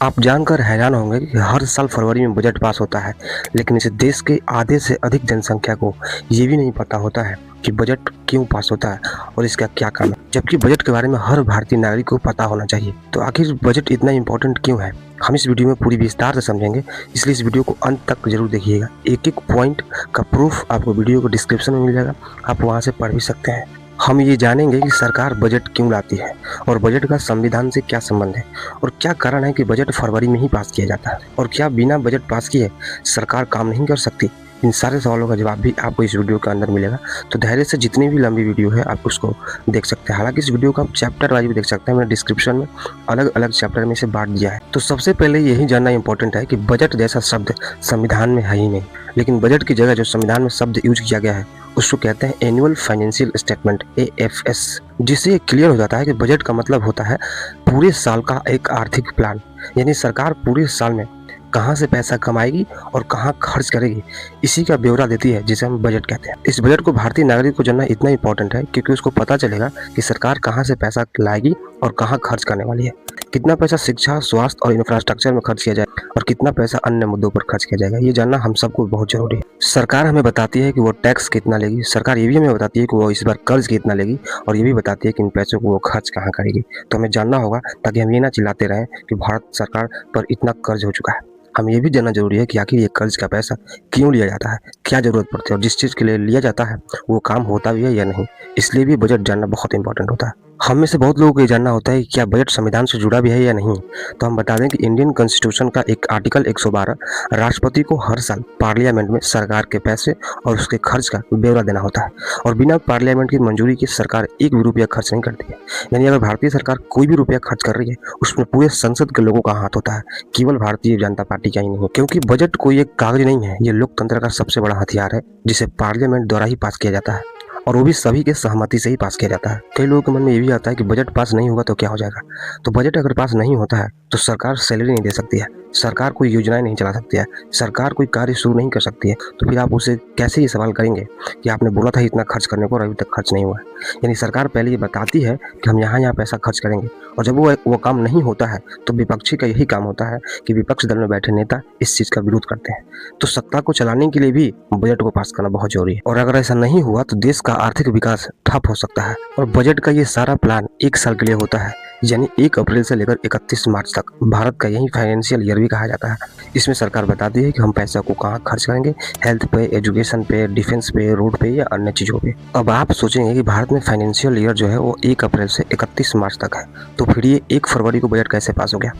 आप जानकर हैरान होंगे कि हर साल फरवरी में बजट पास होता है, लेकिन इस देश के आधे से अधिक जनसंख्या को ये भी नहीं पता होता है कि बजट क्यों पास होता है और इसका क्या काम है, जबकि बजट के बारे में हर भारतीय नागरिक को पता होना चाहिए। तो आखिर बजट इतना इम्पोर्टेंट क्यों है, हम इस वीडियो में पूरी विस्तार से समझेंगे, इसलिए इस वीडियो को अंत तक जरूर देखिएगा। एक एक पॉइंट का प्रूफ आपको वीडियो को डिस्क्रिप्शन में मिल जाएगा, आप वहाँ से पढ़ भी सकते हैं। हम ये जानेंगे कि सरकार बजट क्यों लाती है और बजट का संविधान से क्या संबंध है और क्या कारण है कि बजट फरवरी में ही पास किया जाता है, और क्या बिना बजट पास किए सरकार काम नहीं कर सकती। इन सारे सवालों का जवाब भी आपको इस वीडियो के अंदर मिलेगा, तो धैर्य से जितनी भी लंबी वीडियो है आप उसको देख सकते हैं। हालांकि इस वीडियो को आप चैप्टर वाइज भी देख सकते हैं, मैंने डिस्क्रिप्शन में अलग अलग चैप्टर में से बांट दिया है। तो सबसे पहले यही जानना इंपॉर्टेंट है कि बजट जैसा शब्द संविधान में है ही नहीं, लेकिन बजट की जगह जो संविधान में शब्द यूज किया गया है उसको कहते हैं एनुअल फाइनेंशियल स्टेटमेंट, AFS, जिससे क्लियर हो जाता है कि बजट का मतलब होता है पूरे साल का एक आर्थिक प्लान। यानी सरकार पूरे साल में कहाँ से पैसा कमाएगी और कहाँ खर्च करेगी, इसी का ब्यौरा देती है, जिसे हम बजट कहते हैं। इस बजट को भारतीय नागरिक को जानना इतना इंपॉर्टेंट है क्योंकि उसको पता चलेगा कि सरकार कहाँ से पैसा लाएगी और कहाँ खर्च करने वाली है। कितना पैसा शिक्षा, स्वास्थ्य और इंफ्रास्ट्रक्चर में खर्च किया जाए और कितना पैसा अन्य मुद्दों पर खर्च किया जाएगा, ये जानना हम सबको बहुत जरूरी है। सरकार हमें बताती है कि वो टैक्स कितना लेगी, सरकार ये भी हमें बताती है कि वो इस बार कर्ज कितना लेगी, और ये भी बताती है कि इन पैसों को वो खर्च कहाँ करेगी। तो हमें जानना होगा ताकि हम ये ना चिल्लाते रहें कि भारत सरकार पर इतना कर्ज हो चुका है। हमें ये भी जानना जरूरी है कि आखिर ये कर्ज का पैसा क्यों लिया जाता है, क्या जरूरत पड़ती है, और जिस चीज़ के लिए लिया जाता है वो काम होता भी है या नहीं। इसलिए भी बजट जानना बहुत इंपॉर्टेंट होता है। हम में से बहुत लोगों को ये जानना होता है कि क्या बजट संविधान से जुड़ा भी है या नहीं। तो हम बता दें कि इंडियन कॉन्स्टिट्यूशन का एक आर्टिकल 112 राष्ट्रपति को हर साल पार्लियामेंट में सरकार के पैसे और उसके खर्च का ब्यौरा देना होता है, और बिना पार्लियामेंट की मंजूरी के सरकार एक भी रुपया खर्च नहीं करती है। यानी अगर भारतीय सरकार कोई भी रुपया खर्च कर रही है उसमें पूरे संसद के लोगों का हाथ होता है, केवल भारतीय जनता पार्टी का ही नहीं। क्योंकि बजट कोई एक कागज नहीं है, ये लोकतंत्र का सबसे बड़ा हथियार है, जिसे पार्लियामेंट द्वारा ही पास किया जाता है, और वो भी सभी के सहमति से ही पास किया जाता है। कई लोगों के मन में ये भी आता है कि बजट पास नहीं होगा तो क्या हो जाएगा। तो बजट अगर पास नहीं होता है तो सरकार सैलरी नहीं दे सकती है, सरकार कोई योजनाएं नहीं चला सकती है, सरकार कोई कार्य शुरू नहीं कर सकती है। तो फिर आप उसे कैसे ये सवाल करेंगे कि आपने बोला था इतना खर्च करने को और अभी तक खर्च नहीं हुआ है। यानी सरकार पहले ये बताती है कि हम यहाँ पैसा खर्च करेंगे, और जब वो काम नहीं होता है तो विपक्षी का यही काम होता है कि विपक्ष दल में बैठे नेता इस चीज़ का विरोध करते हैं। तो सत्ता को चलाने के लिए भी बजट को पास करना बहुत जरूरी है, और अगर ऐसा नहीं हुआ तो देश का आर्थिक विकास ठप हो सकता है। और बजट का ये सारा प्लान एक साल के लिए होता है, यानी 1 अप्रैल से लेकर 31 मार्च तक। भारत का यही फाइनेंशियल ईयर भी कहा जाता है। इसमें सरकार बताती है कि हम पैसा को कहाँ खर्च करेंगे, हेल्थ पे, एजुकेशन पे, डिफेंस पे, रोड पे या अन्य चीज़ों पे। अब आप सोचेंगे कि भारत में फाइनेंशियल ईयर जो है वो 1 अप्रैल से 31 मार्च तक है, तो फिर ये 1 फरवरी को बजट कैसे पास हो गया।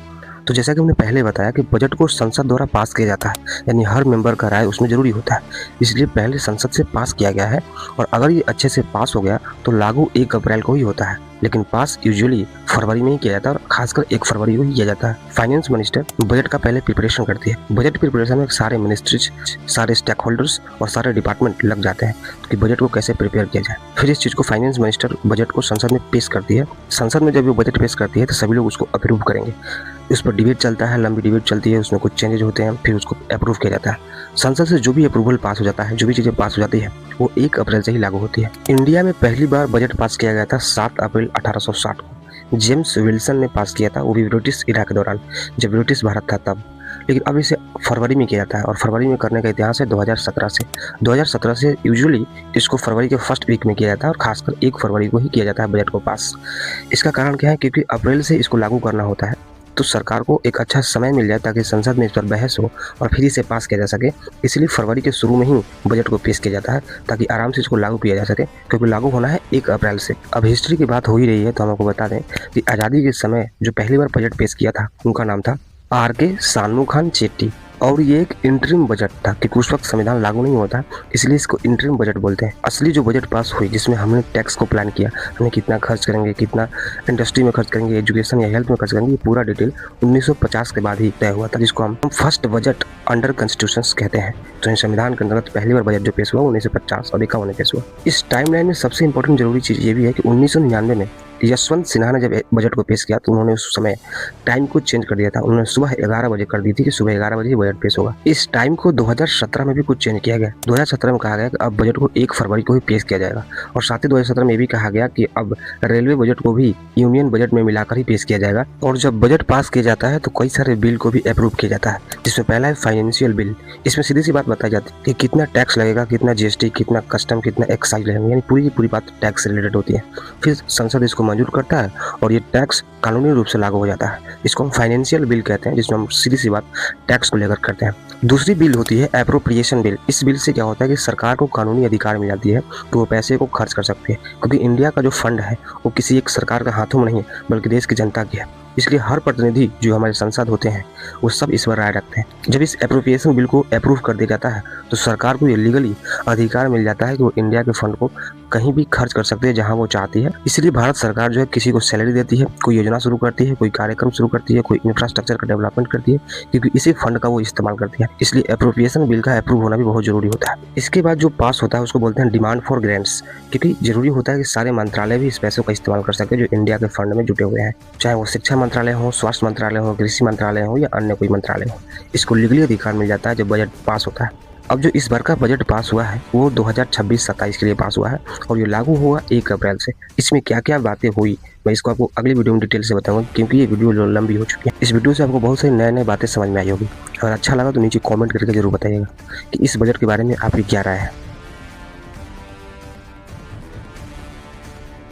तो जैसा कि हमने पहले बताया कि बजट को संसद द्वारा पास किया जाता है, यानी हर मेंबर का राय उसमें जरूरी होता है, इसलिए पहले संसद से पास किया गया है, और अगर ये अच्छे से पास हो गया तो लागू 1 अप्रैल को ही होता है। लेकिन पास यूजुअली फरवरी में ही किया जाता है, और खासकर 1 फरवरी को ही किया जाता है। फाइनेंस मिनिस्टर बजट का पहले प्रिपरेशन करती है। बजट प्रिपरेशन में सारे मिनिस्ट्रीज, सारे स्टेक होल्डर्स और सारे डिपार्टमेंट लग जाते हैं कि बजट को कैसे प्रिपेयर किया जाए। फिर इस चीज़ को फाइनेंस मिनिस्टर बजट को संसद में पेश करती है। संसद में जब वो बजट पेश करती है तो सभी लोग उसको अप्रूव करेंगे। उस पर डिबेट चलता है, लंबी डिबेट चलती है, उसमें कुछ चेंजेस होते हैं, फिर उसको अप्रूव किया जाता है। संसद से जो भी अप्रूवल पास हो जाता है, जो भी चीज़ें पास हो जाती है, वो 1 अप्रैल से ही लागू होती है। इंडिया में पहली बार बजट पास किया गया था 7 अप्रैल 1860 को। जेम्स विल्सन ने पास किया था, वो भी ब्रिटिश इरा के दौरान, जब ब्रिटिश भारत था तब। लेकिन अब इसे फरवरी में किया जाता है, और फरवरी में करने का इतिहास है 2017 से। 2017 से यूजुअली इसको फरवरी के फर्स्ट वीक में किया जाता है, और खासकर 1 फरवरी को ही किया जाता है बजट को पास। इसका कारण क्या है, क्योंकि अप्रैल से इसको लागू करना होता है, तो सरकार को एक अच्छा समय मिल जाए ताकि संसद में इस पर बहस हो और फिर इसे पास किया जा सके। इसलिए फरवरी के शुरू में ही बजट को पेश किया जाता है ताकि आराम से इसको लागू किया जा सके, क्योंकि लागू होना है 1 अप्रैल से। अब हिस्ट्री की बात हो ही रही है तो हम आपको बता दें कि आज़ादी के समय जो पहली बार बजट पेश किया था उनका नाम था RK शानमुखान चेट्टी, और ये एक इंटरिम बजट था क्योंकि उस वक्त संविधान लागू नहीं होता, इसलिए इसको इंटरिम बजट बोलते हैं। असली जो बजट पास हुई जिसमें हमने टैक्स को प्लान किया, हमें कितना खर्च करेंगे, कितना इंडस्ट्री में खर्च करेंगे, एजुकेशन या हेल्थ में खर्च करेंगे, ये पूरा डिटेल 1950 के बाद ही तय हुआ था, जिसको हम फर्स्ट बजट अंडर कॉन्स्टिट्यूशन कहते हैं। तो संविधान के अंतर्गत पहली बार बजट जो पेश हुआ 1950 और 51 में पेश हुआ। इस टाइमलाइन में सबसे इंपॉर्टेंट जरूरी चीज़ ये भी है कि 1999 में यशवंत सिन्हा ने जब बजट को पेश किया तो उन्होंने उस समय टाइम को चेंज कर दिया था। उन्होंने सुबह 11 बजे कर दी थी कि सुबह 11 बजे ही बजट पेश होगा। इस टाइम को 2017 में भी कुछ चेंज किया गया। 2017 में कहा गया कि अब बजट को 1 फरवरी को ही पेश किया जाएगा और साथ ही 2017 में ये भी कहा गया कि अब रेलवे बजट को भी यूनियन बजट में मिलाकर ही पेश किया जाएगा। और जब बजट पास किया जाता है तो कई सारे बिल को भी अप्रूव किया जाता है, जिसमें पहला है फाइनेंशियल बिल। इसमें सीधी सी बात बताई जाती है कि कितना टैक्स लगेगा, कितना जीएसटी, कितना कस्टम, कितना एक्साइज लगेगा, यानी पूरी की पूरी बात टैक्स से रिलेटेड होती है। फिर संसद इसको मंजूर करता है और ये टैक्स कानूनी रूप से लागू हो जाता है। इसको हम फाइनेंशियल बिल कहते हैं, जिसमें हम सीधी सी बात टैक्स को लेकर करते हैं। दूसरी बिल होती है एप्रोप्रिएशन बिल। इस बिल से क्या होता है कि सरकार को कानूनी अधिकार मिल जाती है कि वो पैसे को खर्च कर सकती है, क्योंकि इंडिया का जो फंड है वो किसी एक सरकार के हाथों में नहीं है बल्कि देश की जनता की है। इसलिए हर प्रतिनिधि जो हमारे सांसद होते हैं वो सब इस पर राय रखते हैं। जब इस एप्रोप्रिएशन बिल को अप्रूव कर दिया जाता है तो सरकार को ये लीगली अधिकार मिल जाता है कि वो इंडिया के फंड को कहीं भी खर्च कर सकते हैं जहां वो चाहती है। इसलिए भारत सरकार जो है किसी को सैलरी देती है, कोई योजना शुरू करती है, कोई कार्यक्रम शुरू करती है, कोई इंफ्रास्ट्रक्चर का डेवलपमेंट करती है, क्योंकि इसी फंड का वो इस्तेमाल करती है। इसलिए एप्रोप्रिएशन बिल का अप्रूव होना भी बहुत जरूरी होता है। इसके बाद जो पास होता है उसको बोलते हैं डिमांड फॉर ग्रांट्स, क्योंकि जरूरी होता है कि सारे मंत्रालय भी इस पैसों का इस्तेमाल कर सके जो इंडिया के फंड में जुटे हुए हैं, चाहे वो शिक्षा मंत्रालय हो, स्वास्थ्य मंत्रालय हो, कृषि मंत्रालय हो या अन्य कोई मंत्रालय हो। इसको लीगली अधिकार मिल जाता है जब बजट पास होता है। अब जो इस बार का बजट पास हुआ है वो 2026-27 के लिए पास हुआ है और ये लागू हुआ 1 अप्रैल से। इसमें क्या क्या बातें हुई मैं इसको आपको अगली वीडियो में डिटेल से बताऊंगा, क्योंकि ये वीडियो लंबी हो चुकी है। इस वीडियो से आपको बहुत सारी नए नए बातें समझ में आई होगी। अगर अच्छा लगा तो नीचे कमेंट करके जरूर बताइएगा कि इस बजट के बारे में आपकी क्या राय है।